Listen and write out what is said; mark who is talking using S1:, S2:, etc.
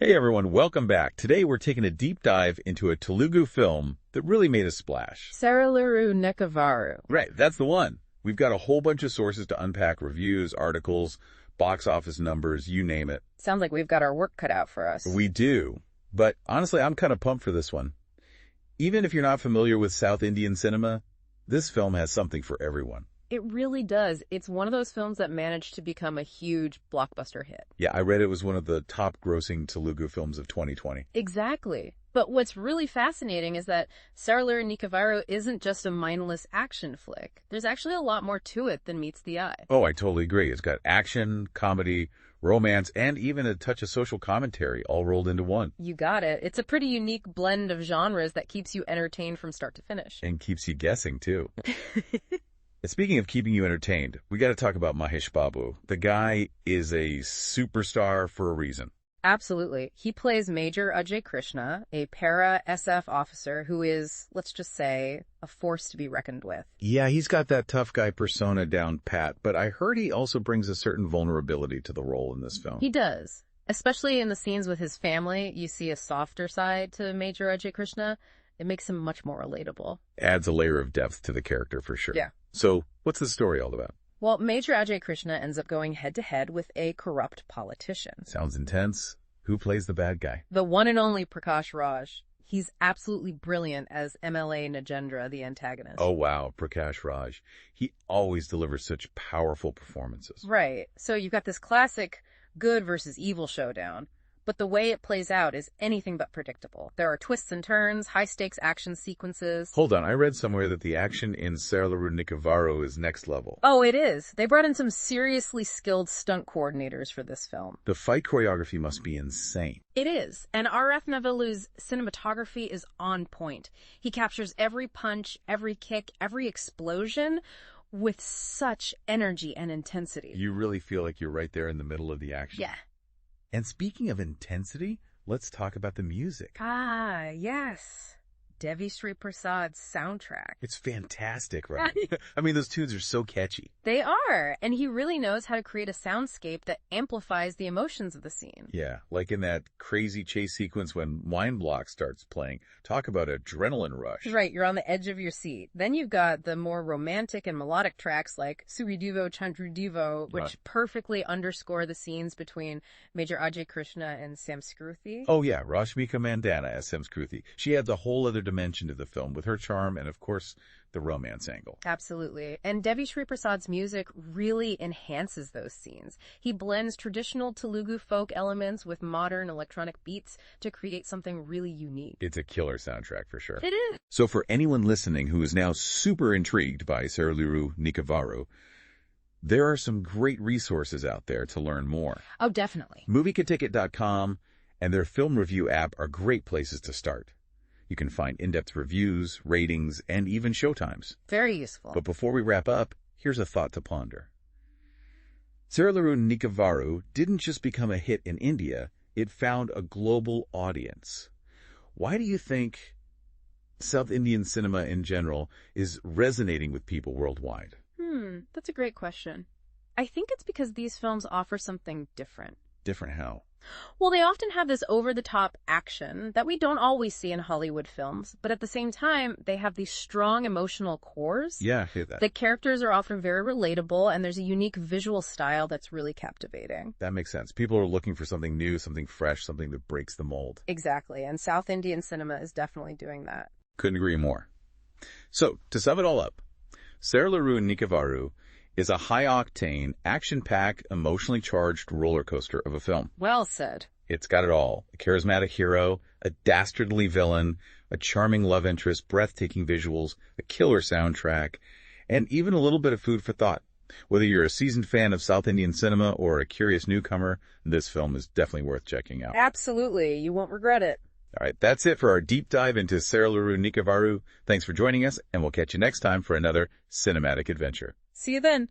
S1: Hey everyone, welcome back. Today we're taking a deep dive into a Telugu film that really made a splash.
S2: Sarileru Neekevvaru.
S1: Right, that's the one. We've got a whole bunch of sources to unpack: reviews, articles, box office numbers, you name it.
S2: Sounds like we've got our work cut out for us.
S1: We do. But honestly, I'm kind of pumped for this one. Even if you're not familiar with South Indian cinema, this film has something for everyone.
S2: It really does. It's one of those films that managed to become a huge blockbuster hit.
S1: Yeah, I read it was one of the top grossing Telugu films of 2020.
S2: Exactly. But what's really fascinating is that Sarileru Neekevvaru isn't just a mindless action flick. There's actually a lot more to it than meets the eye.
S1: Oh, I totally agree. It's got action, comedy, romance, and even a touch of social commentary all rolled into one.
S2: You got it. It's a pretty unique blend of genres that keeps you entertained from start to finish.
S1: And keeps you guessing, too. And speaking of keeping you entertained, we got to talk about Mahesh Babu. The guy is a superstar for a reason.
S2: Absolutely. He plays Major Ajay Krishna, a para-SF officer who is, let's just say, a force to be reckoned with.
S1: Yeah, he's got that tough guy persona down pat, but I heard he also brings a certain vulnerability to the role in this film.
S2: He does. Especially in the scenes with his family, you see a softer side to Major Ajay Krishna. It makes him much more relatable.
S1: Adds a layer of depth to the character for sure.
S2: Yeah.
S1: So, what's the story all about?
S2: Well, Major Ajay Krishna ends up going head-to-head with a corrupt politician.
S1: Sounds intense. Who plays the bad guy?
S2: The one and only Prakash Raj. He's absolutely brilliant as MLA Nagendra, the antagonist.
S1: Oh, wow, Prakash Raj. He always delivers such powerful performances.
S2: Right. So you've got this classic good versus evil showdown. But the way it plays out is anything but predictable. There are twists and turns, high-stakes action sequences.
S1: Hold on, I read somewhere that the action in Sarileru Neekevvaru is next level.
S2: Oh, it is. They brought in some seriously skilled stunt coordinators for this film.
S1: The fight choreography must be insane.
S2: It is. And R.F. Navilu's cinematography is on point. He captures every punch, every kick, every explosion with such energy and intensity.
S1: You really feel like you're right there in the middle of the action.
S2: Yeah.
S1: And speaking of intensity, let's talk about the music.
S2: Ah, yes. Devi Sri Prasad's soundtrack.
S1: It's fantastic, right? I mean, those tunes are so catchy.
S2: They are, and he really knows how to create a soundscape that amplifies the emotions of the scene.
S1: Yeah, like in that crazy chase sequence when Wine Block starts playing. Talk about adrenaline rush.
S2: Right, you're on the edge of your seat. Then you've got the more romantic and melodic tracks like Suridivo Chandrudivo, which perfectly underscore the scenes between Major Ajay Krishna and Samskruti.
S1: Oh yeah, Rashmika Mandana as Samskruti. She adds a whole other dimension to the film with her charm and, of course, the romance angle.
S2: Absolutely. And Devi Sri Prasad's music really enhances those scenes. He blends traditional Telugu folk elements with modern electronic beats to create something really unique.
S1: It's a killer soundtrack for sure.
S2: It is.
S1: So for anyone listening who is now super intrigued by Sarileru Neekevvaru, there are some great resources out there to learn more.
S2: Oh, definitely.
S1: MovieKaTicket.com and their film review app are great places to start. You can find in-depth reviews, ratings, and even showtimes.
S2: Very useful.
S1: But before we wrap up, here's a thought to ponder. Sarileru Neekevvaru didn't just become a hit in India, it found a global audience. Why do you think South Indian cinema in general is resonating with people worldwide?
S2: That's a great question. I think it's because these films offer something different.
S1: Different how?
S2: Well, they often have this over-the-top action that we don't always see in Hollywood films, but at the same time, they have these strong emotional cores.
S1: Yeah, I hear that.
S2: The characters are often very relatable, and there's a unique visual style that's really captivating.
S1: That makes sense. People are looking for something new, something fresh, something that breaks the mold.
S2: Exactly, and South Indian cinema is definitely doing that.
S1: Couldn't agree more. So, to sum it all up, Sarileru Neekevvaru is a high-octane, action-packed, emotionally charged roller coaster of a film.
S2: Well said.
S1: It's got it all. A charismatic hero, a dastardly villain, a charming love interest, breathtaking visuals, a killer soundtrack, and even a little bit of food for thought. Whether you're a seasoned fan of South Indian cinema or a curious newcomer, this film is definitely worth checking out.
S2: Absolutely. You won't regret it.
S1: All right, that's it for our deep dive into Sarileru Neekevvaru. Thanks for joining us, and we'll catch you next time for another cinematic adventure.
S2: See you then.